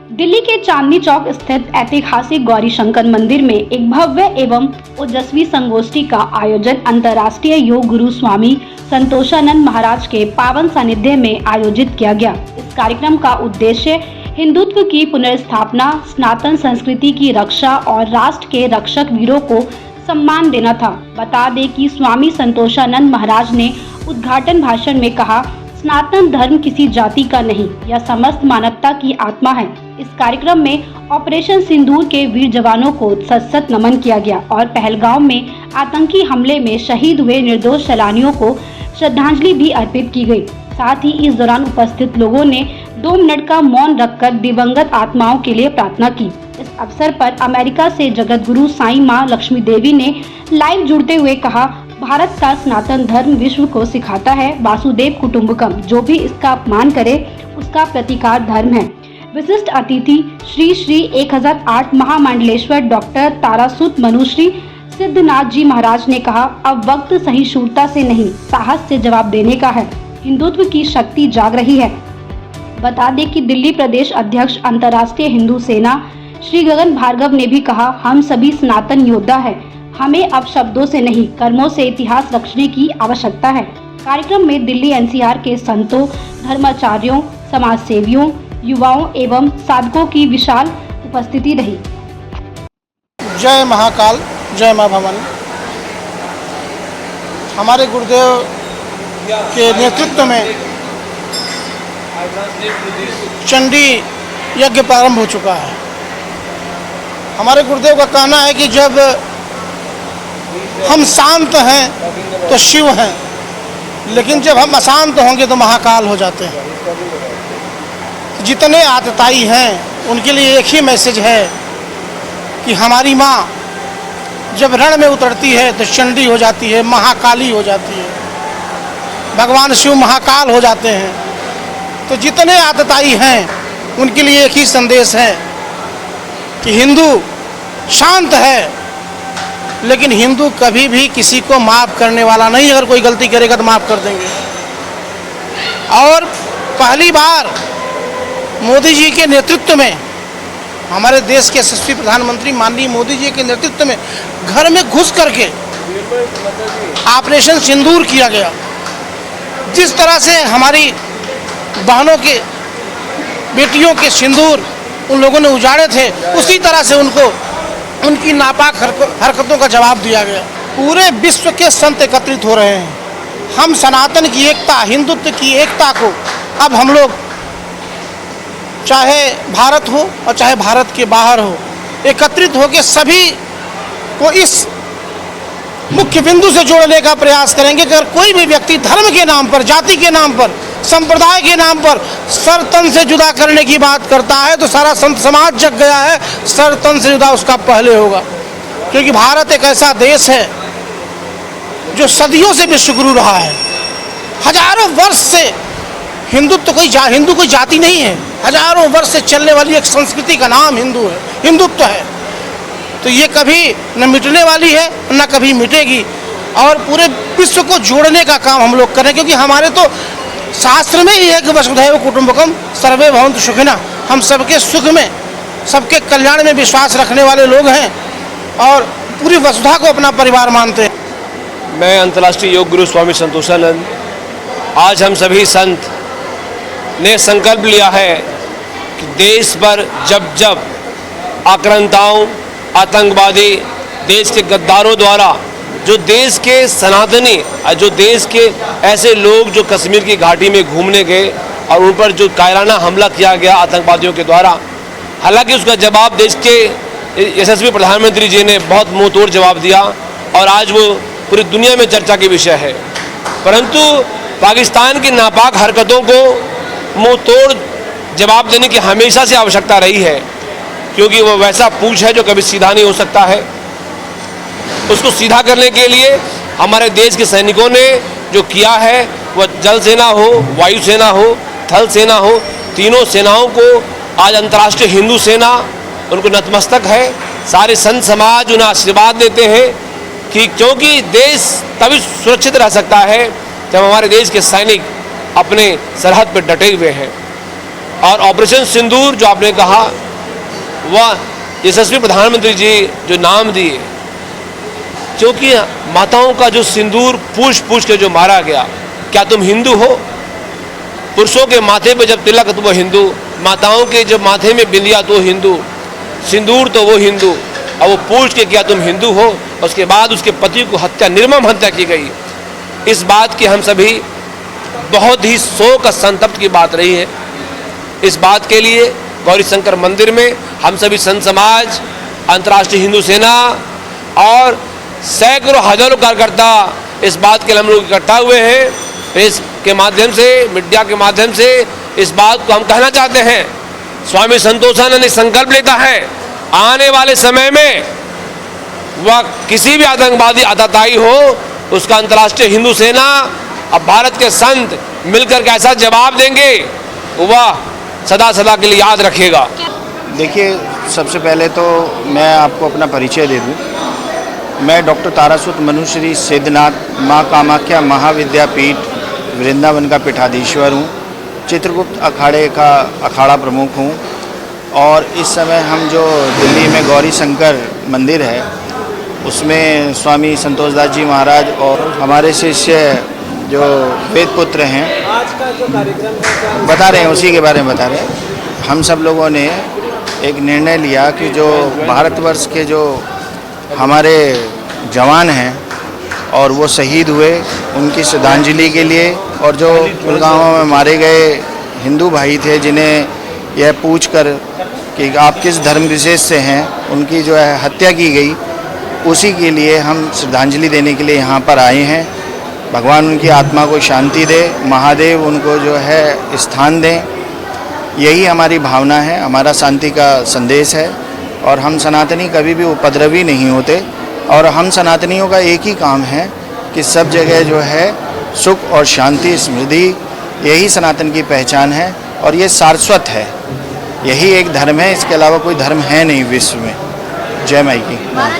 दिल्ली के चांदनी चौक स्थित ऐतिहासिक गौरी शंकर मंदिर में एक भव्य एवं ओजस्वी संगोष्ठी का आयोजन अंतर्राष्ट्रीय योग गुरु स्वामी संतोषानंद महाराज के पावन सानिध्य में आयोजित किया गया। इस कार्यक्रम का उद्देश्य हिंदुत्व की पुनर्स्थापना, सनातन संस्कृति की रक्षा और राष्ट्र के रक्षक वीरों को सम्मान देना था। बता दें कि स्वामी संतोषानंद महाराज ने उद्घाटन भाषण में कहा, सनातन धर्म किसी जाति का नहीं, यह समस्त मानवता की आत्मा है। इस कार्यक्रम में ऑपरेशन सिंदूर के वीर जवानों को सत नमन किया गया और पहलगाम में आतंकी हमले में शहीद हुए निर्दोष सैलानियों को श्रद्धांजलि भी अर्पित की गई। साथ ही इस दौरान उपस्थित लोगों ने 2 मिनट का मौन रखकर दिवंगत आत्माओं के लिए प्रार्थना की। इस अवसर पर अमेरिका से जगत गुरु साईं मां लक्ष्मी देवी ने लाइव जुड़ते हुए कहा, भारत का सनातन धर्म विश्व को सिखाता है वासुदेव कुटुंबकम, जो भी इसका अपमान करे उसका प्रतिकार धर्म है। विशिष्ट अतिथि श्री श्री 1008 महामंडलेश्वर डॉक्टर तारासुत मनुश्री सिद्धनाथ जी महाराज ने कहा, अब वक्त सहिष्णुता से नहीं, साहस से जवाब देने का है। हिंदुत्व की शक्ति जाग रही है। बता दें कि दिल्ली प्रदेश अध्यक्ष अंतर्राष्ट्रीय हिंदू सेना श्री गगन भार्गव ने भी कहा, हम सभी सनातन योद्धा है, हमें अब शब्दों से नहीं कर्मों से इतिहास रखने की आवश्यकता है। कार्यक्रम में दिल्ली एनसीआर के संतों, धर्माचार्यों, समाज सेवियों, युवाओं एवं साधकों की विशाल उपस्थिति रही। जय महाकाल, जय मां भवानी। हमारे गुरुदेव के नेतृत्व में चंडी यज्ञ प्रारंभ हो चुका है। हमारे गुरुदेव का कहना है कि जब हम शांत हैं तो शिव हैं, लेकिन जब हम अशांत होंगे तो महाकाल हो जाते हैं। जितने आतताई हैं उनके लिए एक ही मैसेज है कि हमारी माँ जब रण में उतरती है तो चंडी हो जाती है, महाकाली हो जाती है, भगवान शिव महाकाल हो जाते हैं। तो जितने आतताई हैं उनके लिए एक ही संदेश है कि हिंदू शांत है, लेकिन हिंदू कभी भी किसी को माफ़ करने वाला नहीं। अगर कोई गलती करेगा तो माफ़ कर देंगे। और पहली बार मोदी जी के नेतृत्व में, हमारे देश के यशस्वी प्रधानमंत्री माननीय मोदी जी के नेतृत्व में घर में घुस करके ऑपरेशन सिंदूर किया गया। जिस तरह से हमारी बहनों के, बेटियों के सिंदूर उन लोगों ने उजाड़े थे, उसी तरह से उनको उनकी नापाक हरकतों का जवाब दिया गया। पूरे विश्व के संत एकत्रित हो रहे हैं। हम सनातन की एकता, हिंदुत्व की एकता को अब हम लोग, चाहे भारत हो और चाहे भारत के बाहर हो, एकत्रित होकर सभी को इस मुख्य बिंदु से जोड़ने का प्रयास करेंगे। अगर कोई भी व्यक्ति धर्म के नाम पर, जाति के नाम पर, संप्रदाय के नाम पर सर तन से जुदा करने की बात करता है तो सारा संत समाज जग गया है। सर तन से जुदा उसका पहले होगा, क्योंकि भारत एक ऐसा देश है जो सदियों से विश्वगुरु रहा है। हजारों वर्ष से हिंदू कोई जाति नहीं है। हजारों वर्ष से चलने वाली एक संस्कृति का नाम हिंदुत्व है। तो ये कभी न मिटने वाली है न कभी मिटेगी। और पूरे विश्व को जोड़ने का काम हम लोग करें, क्योंकि हमारे तो शास्त्र में ही है कि वसुधैव कुटुंबकम सर्वे भवन्तु सुखिनः। हम सबके सुख में, सबके कल्याण में विश्वास रखने वाले लोग हैं और पूरी वसुधा को अपना परिवार मानते हैं। मैं अंतर्राष्ट्रीय योग गुरु स्वामी संतोषानंद, आज हम सभी संत ने संकल्प लिया है कि देश पर जब जब आक्रांताओं, आतंकवादी, देश के गद्दारों द्वारा जो देश के सनातनी, जो देश के ऐसे लोग जो कश्मीर की घाटी में घूमने गए और उन पर जो कायराना हमला किया गया आतंकवादियों के द्वारा, हालांकि उसका जवाब देश के यशस्वी प्रधानमंत्री जी ने बहुत मुंह तोड़ जवाब दिया और आज वो पूरी दुनिया में चर्चा के विषय है। परंतु पाकिस्तान की नापाक हरकतों को मुंह तोड़ जवाब देने की हमेशा से आवश्यकता रही है, क्योंकि वो वैसा पूंछ है जो कभी सीधा नहीं हो सकता है। उसको सीधा करने के लिए हमारे देश के सैनिकों ने जो किया है, वह जल सेना हो, वायु सेना हो, थल सेना हो, तीनों सेनाओं को आज अंतर्राष्ट्रीय हिंदू सेना उनको नतमस्तक है। सारे संत समाज उन्हें आशीर्वाद देते हैं कि क्योंकि देश तभी सुरक्षित रह सकता है जब हमारे देश के सैनिक अपने सरहद पर डटे हुए हैं। और ऑपरेशन सिंदूर जो आपने कहा, वह यशस्वी प्रधानमंत्री जी जो नाम दिए, क्योंकि माताओं का जो सिंदूर पूछ पूछ के जो मारा गया, क्या तुम हिंदू हो? पुरुषों के माथे पे जब तिलक तो वो हिंदू, माताओं के जब माथे में बिंदिया तो हिंदू, सिंदूर तो वो हिंदू। और वो पूछ के क्या तुम हिंदू हो? उसके बाद उसके पति को हत्या, निर्मम हत्या की गई। इस बात की हम सभी बहुत ही शोक संतप्त की बात रही है। इस बात के लिए गौरी शंकर मंदिर में हम सभी संत समाज, अंतर्राष्ट्रीय हिंदू सेना और सैकड़ों हजारों कार्यकर्ता इस बात के लिए हम लोग इकट्ठा हुए हैं। प्रेस के माध्यम से, मीडिया के माध्यम से इस बात को हम कहना चाहते हैं, स्वामी संतोषानंद संकल्प लेता है आने वाले समय में वह किसी भी आतंकवादी आतताई हो, उसका अंतर्राष्ट्रीय हिंदू सेना और भारत के संत मिलकर के ऐसा जवाब देंगे, वह सदा सदा के लिए याद रखेगा। देखिए, सबसे पहले तो मैं आपको अपना परिचय दे दूं। मैं डॉक्टर तारासुत मनुश्री सिद्धनाथ माँ कामाख्या महाविद्यापीठ वृंदावन का पीठाधीश्वर हूँ। चित्रगुप्त अखाड़े का अखाड़ा प्रमुख हूँ। और इस समय हम जो दिल्ली में गौरी शंकर मंदिर है, उसमें स्वामी संतोष दास जी महाराज और हमारे शिष्य जो वेद पुत्र हैं, आज का जो कार्यक्रम है बता रहे हैं, उसी के बारे में बता रहे हैं। हम सब लोगों ने एक निर्णय लिया कि जो भारतवर्ष के जो हमारे जवान हैं और वो शहीद हुए, उनकी श्रद्धांजलि के लिए, और जो पुलगामा में मारे गए हिंदू भाई थे जिन्हें यह पूछकर कि आप किस धर्म विशेष से हैं, उनकी जो है हत्या की गई, उसी के लिए हम श्रद्धांजलि देने के लिए यहाँ पर आए हैं। भगवान उनकी आत्मा को शांति दे, महादेव उनको जो है स्थान दें, यही हमारी भावना है, हमारा शांति का संदेश है। और हम सनातनी कभी भी उपद्रवी नहीं होते, और हम सनातनियों का एक ही काम है कि सब जगह जो है सुख और शांति, समृद्धि, यही सनातन की पहचान है और ये सारस्वत है। यही एक धर्म है, इसके अलावा कोई धर्म है नहीं विश्व में। जय माई की।